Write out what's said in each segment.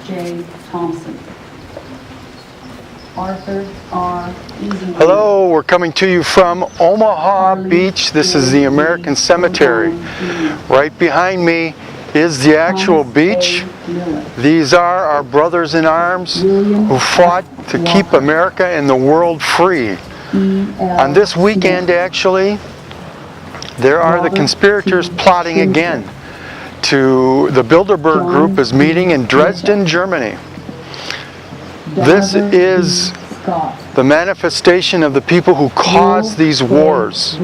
J. Thompson. Arthur R. Easy. Hello, we're coming to you from Omaha Beach. This is the American Cemetery. Right behind me is the actual beach. These are our brothers in arms who fought to keep America and the world free. On this weekend, actually, there are the conspirators plotting again. The Bilderberg Group is meeting in Dresden, Germany. This is the manifestation of the people who caused these wars.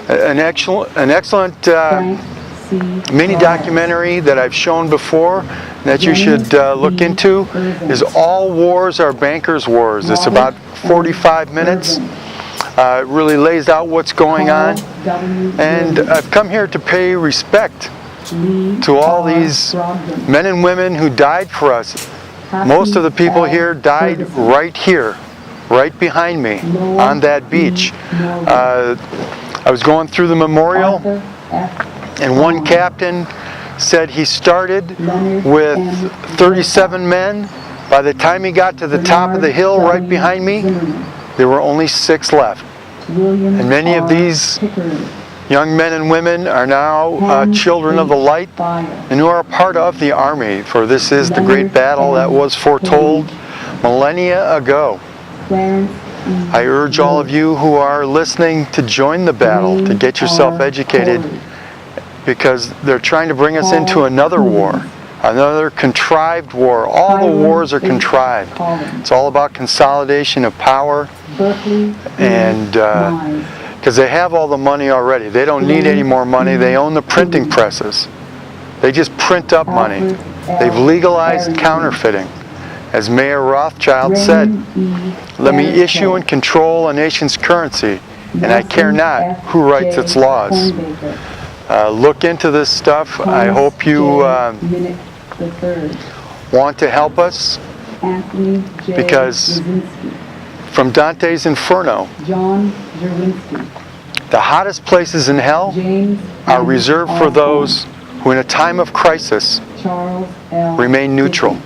An excellent mini documentary that I've shown before that you should look into is All Wars Are Bankers' Wars. It's about 45 minutes. It really lays out what's going on. And I've come here to pay respect to all these men and women who died for us. Most of the people here died right here, right behind me, on that beach. I was going through the memorial, and one captain said he started with 37 men. By the time he got to the top of the hill right behind me, there were only 6 left. And many of these young men and women are now children of the light and who are a part of the army, for this is the great battle that was foretold millennia ago. I urge all of you who are listening to join the battle, to get yourself educated, because they're trying to bring us into another war, another contrived war. All the wars are contrived. It's all about consolidation of power, and because they have all the money already. They don't need any more money. They own the printing presses. They just print up money. They've legalized counterfeiting. As Mayor Rothschild said, "Let me issue and control a nation's currency, and I care not who writes its laws." Look into this stuff. I hope you want to help us, because from Dante's Inferno, the hottest places in hell are reserved for those who in a time of crisis remain neutral.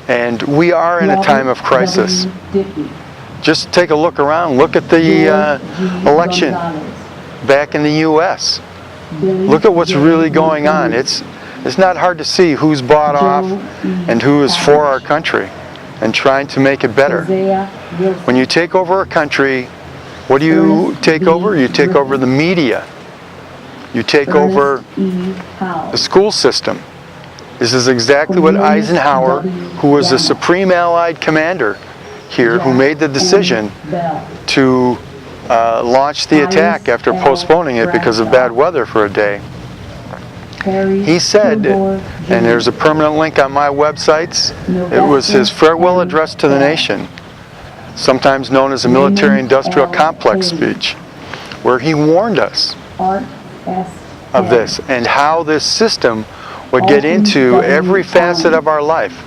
And we are in a time of crisis. Just take a look around. Look at the election back in the U.S. Look at what's really going on. It's not hard to see who's bought off and who is for our country and trying to make it better. When you take over a country, what do you take over? You take over the media. You take over the school system. This is exactly what Eisenhower, who was the supreme Allied commander here, who made the decision to launch the attack after postponing it because of bad weather for a day. He said, and there's a permanent link on my websites, it was his farewell address to the nation, sometimes known as the military-industrial complex speech, where he warned us of this and how this system would get into every facet of our life,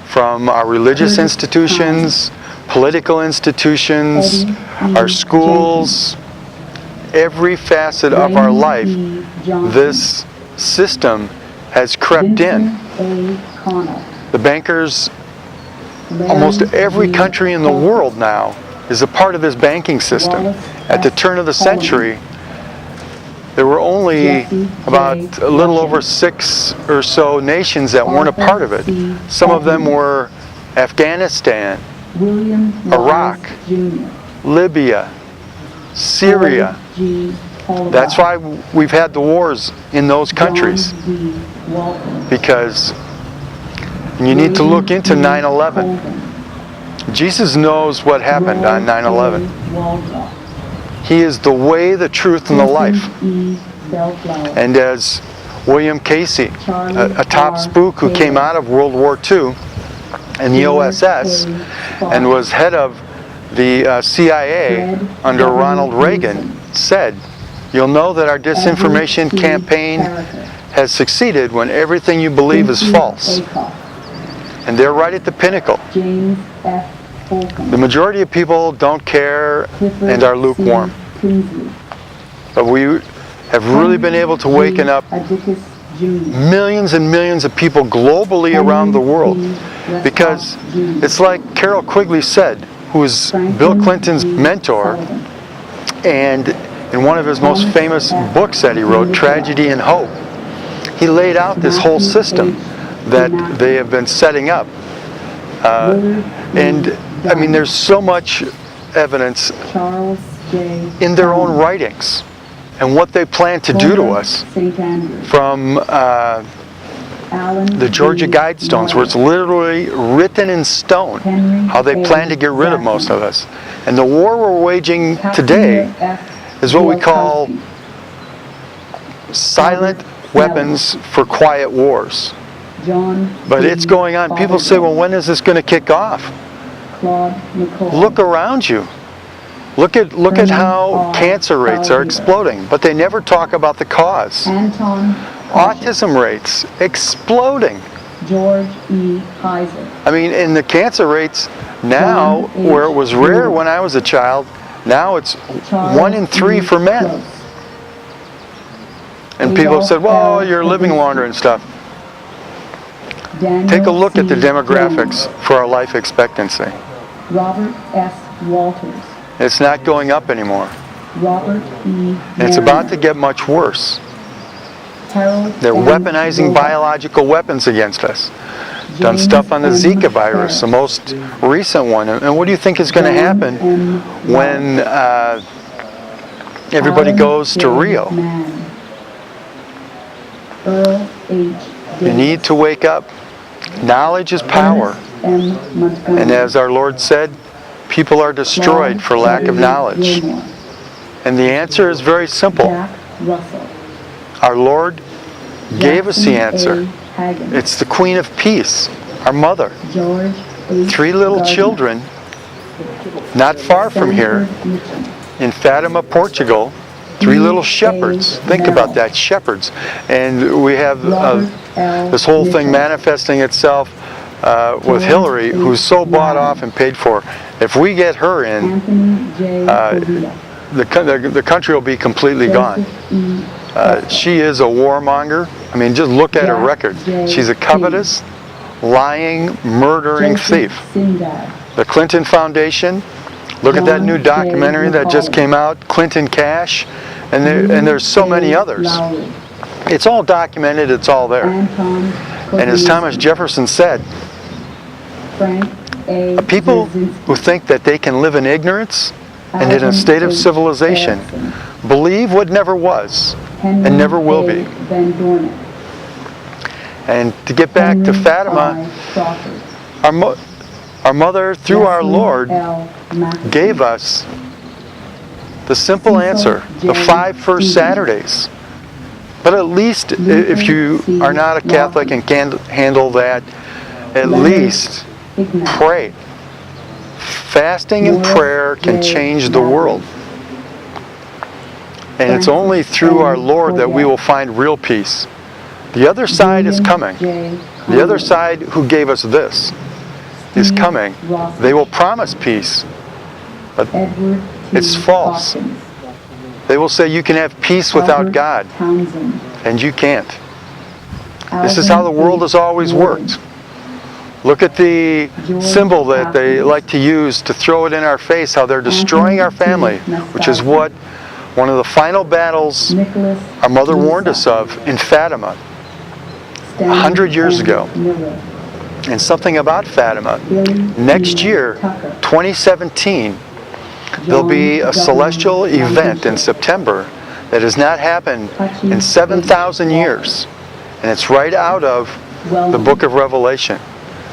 from our religious institutions, political institutions, our schools, every facet of our life. This system has crept in. The bankers, almost every country in the world now is a part of this banking system. At the turn of the century, there were only about a little over 6 or so nations that weren't a part of it. Some of them were Afghanistan, Iraq, Libya, Syria. That's why we've had the wars in those countries, because you need to look into 9/11. Jesus knows what happened on 9/11. He is the way, the truth, and the life. And as William Casey, a top spook who came out of World War II and the OSS and was head of the CIA under Ronald Reagan, said, "You'll know that our disinformation campaign has succeeded when everything you believe is false." And they're right at the pinnacle. The majority of people don't care and are lukewarm. But we have really been able to waken up Jr., millions and millions of people globally around the world. Because it's like Carol Quigley said, who was Bill Clinton's mentor, and in one of his most famous books that he wrote, Tragedy and Hope, he laid out this whole system that they have been setting up. And I mean, there's so much evidence in their own writings and what they plan to do to us, from the Georgia Guidestones, where it's literally written in stone how they plan to get rid of most of us. And the war we're waging today is what we call silent weapons for quiet wars. But it's going on. People say, well, when is this going to kick off? Look around you. Look at how cancer rates are exploding, but they never talk about the cause. Autism rates exploding. George E. Heiser. I mean, in the cancer rates now, where it was rare when I was a child, now it's 1 in 3 for men. And people have said, well, you're living longer and stuff. Take a look at the demographics for our life expectancy. Robert S. Walters. It's not going up anymore. Robert E. And it's about to get much worse. Harold They're weaponizing biological weapons against us. Done stuff on the Zika virus, the most recent one. And what do you think is going to happen when everybody goes to Rio? You need to wake up. Knowledge is power. And as our Lord said, people are destroyed for lack of knowledge. And the answer is very simple. Our Lord gave us the answer. It's the Queen of Peace, our mother. 3 little children, not far from here, in Fatima, Portugal. 3 little shepherds. Think about that, shepherds. And we have this whole thing manifesting itself with Hillary, who's so bought off and paid for. If we get her in, the country will be completely gone. She is a warmonger. I mean, just look at her record. She's a covetous, lying, murdering thief. The Clinton Foundation, look at that new documentary that just came out, Clinton Cash, and there's so many others. It's all documented, it's all there. And as Thomas Jefferson said, people who think that they can live in ignorance and in a state of civilization believe what never was and never will be. And to get back to Fatima, our mother, through our Lord, gave us the simple answer, the 5 first Saturdays. But at least, if you are not a Catholic and can't handle that, at least pray. Fasting and prayer can change the world. And it's only through our Lord that we will find real peace. The other side is coming. The other side, who gave us this, is coming. They will promise peace, but it's false. They will say you can have peace without God, and you can't. This is how the world has always worked. Look at the symbol that they like to use to throw it in our face, how they're destroying our family, which is what one of the final battles our mother warned us of in Fatima 100 years ago. And something about Fatima. Next year, 2017, there'll be a celestial event in September that has not happened in 7,000 years. And it's right out of the book of Revelation.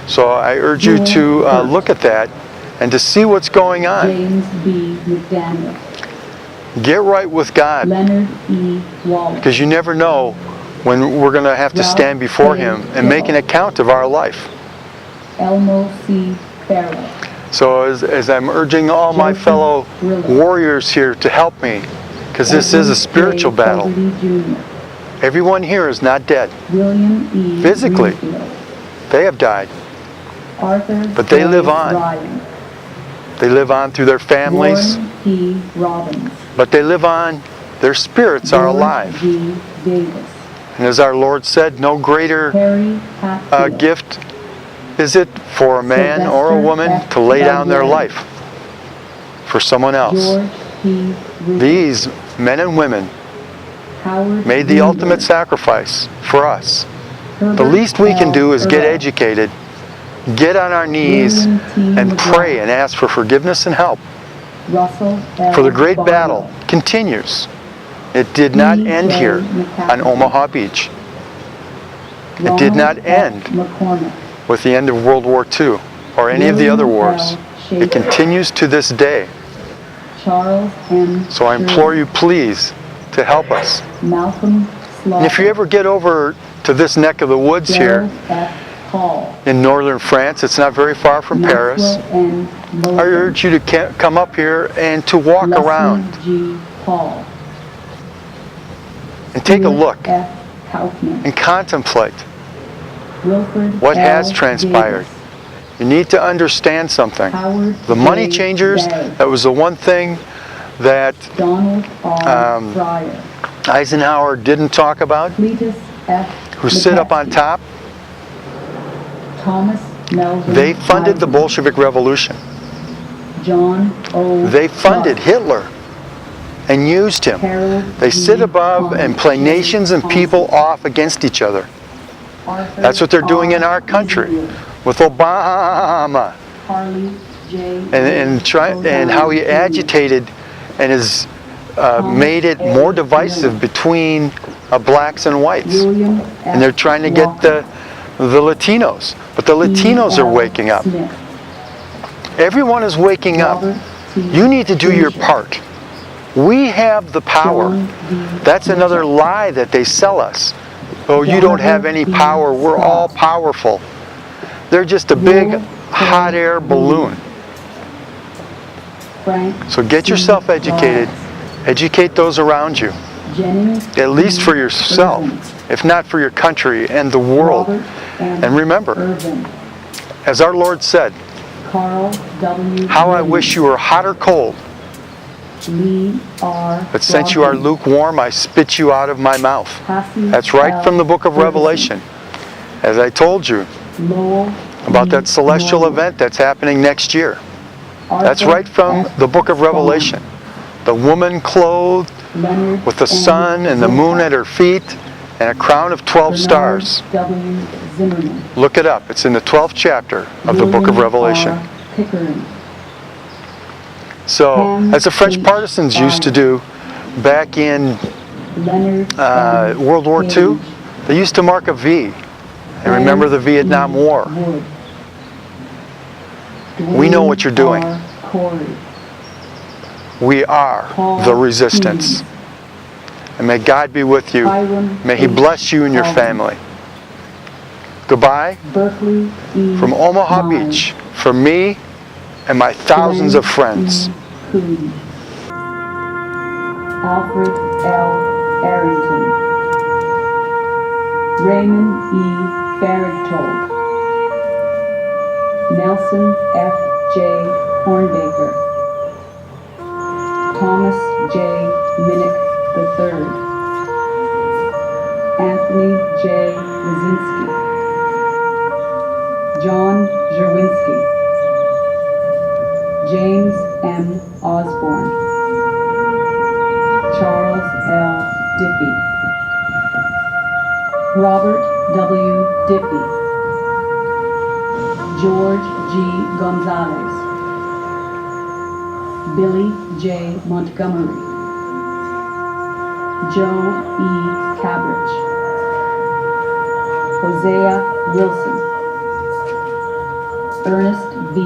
So I urge you to look at that and to see what's going on. Get right with God, because you never know when we're going to have to stand before Him and make an account of our life. So as I'm urging all my fellow warriors here to help me, because this is a spiritual battle. Everyone here is not dead. Physically, they have died. But they live on. They live on through their families. But they live on. Their spirits are alive. And as our Lord said, no greater Harry Hatfield, gift is it for a man or a woman to lay down their life for someone else. George P. Rubin, These men and women Howard made the Greenberg, ultimate sacrifice for us. The Herbert least we can L. do is get Earl, educated, get on our knees, William T. and McGraw, pray and ask for forgiveness and help. Russell L. For the great Barlow, battle continues. It did not end J. here McCaffrey, on Omaha Beach. It did Ronald not F. end McCormick, with the end of World War II or any of the other William wars. L. It Schaefer, continues to this day. Charles M. So I implore you, please, to help us. Malcolm Slaughter, And if you ever get over to this neck of the woods here Gerald F. Hall, in northern France, it's not very far from Paris, Maxwell N. I Mulligan, urge you to come up here and to walk Leslie around G. Paul, and take a Stuart look F. Kaufman, and contemplate Wilford what L. has transpired. Davis, You need to understand something. Howard The money J. changers, Day, that was the one thing that Donald R. um, Fryer, Eisenhower didn't talk about, Cletus F. who sit up on McKesky, top. Thomas Melvin They funded the Eisen, Bolshevik Revolution. John O. They funded Clark, Hitler and used him. Harold They G. sit above Thomas, and play nations and people off against each other. Arthur That's what they're doing in R. our country Easywood, with Obama Harley J. and how he agitated and has made it more divisive between blacks and whites. William F. And they're trying to get Walker, the Latinos. But the Latinos are E. L. waking up. Smith, Everyone is waking up. Robert T. You need to do your Frazier, part. We have the power. John D. That's another Mitchell, lie that they sell us. Oh, you don't have any power. We're all powerful. They're just a big hot air balloon. Frank So get C. yourself educated. Lawrence, Educate those around you, Jennings at least E. for yourself, Irvin, if not for your country and the world. Robert M. And remember, Irvin, as our Lord said, Carl W. how I wish you were hot or cold, Lee R. but since you are Rodman, lukewarm, I spit you out of my mouth. Hassie That's right L. from the book of Ferguson, Revelation. As I told you Lowell about E. that celestial Norwood, event that's happening next year. That's Arthur right from F. the book of Revelation. The woman clothed Leonard with the M. sun and the moon Zilkha, at her feet and a crown of 12 Bernard stars. W. Zimmerman, Look it up. It's in the 12th chapter of the book of William Revelation. R. Pickering, So, Ham as the French H. partisans used to do back in Leonard M. World War II, Page, they used to mark a V. And remember the Vietnam E. War. Wood, We know what you're doing. R. Corey, We are Paul the resistance. Hughes, And may God be with you. Hiram May He H. bless you and your Allen, family. Goodbye Berkeley E. from Omaha Nye, Beach, from me and my thousands of friends. E. Cooney, Alfred L. Arrington, Raymond E. Faragtold, Nelson F. J. Hornbaker, Thomas J. Minnick III, Anthony J. Lazinski, John Jerwinski, James M. Osborne, Charles L. Diffie, Robert W. Diffie, George G. Gonzalez, Billy J. Montgomery, Joe E. Cabbage, Hosea Wilson, Ernest V.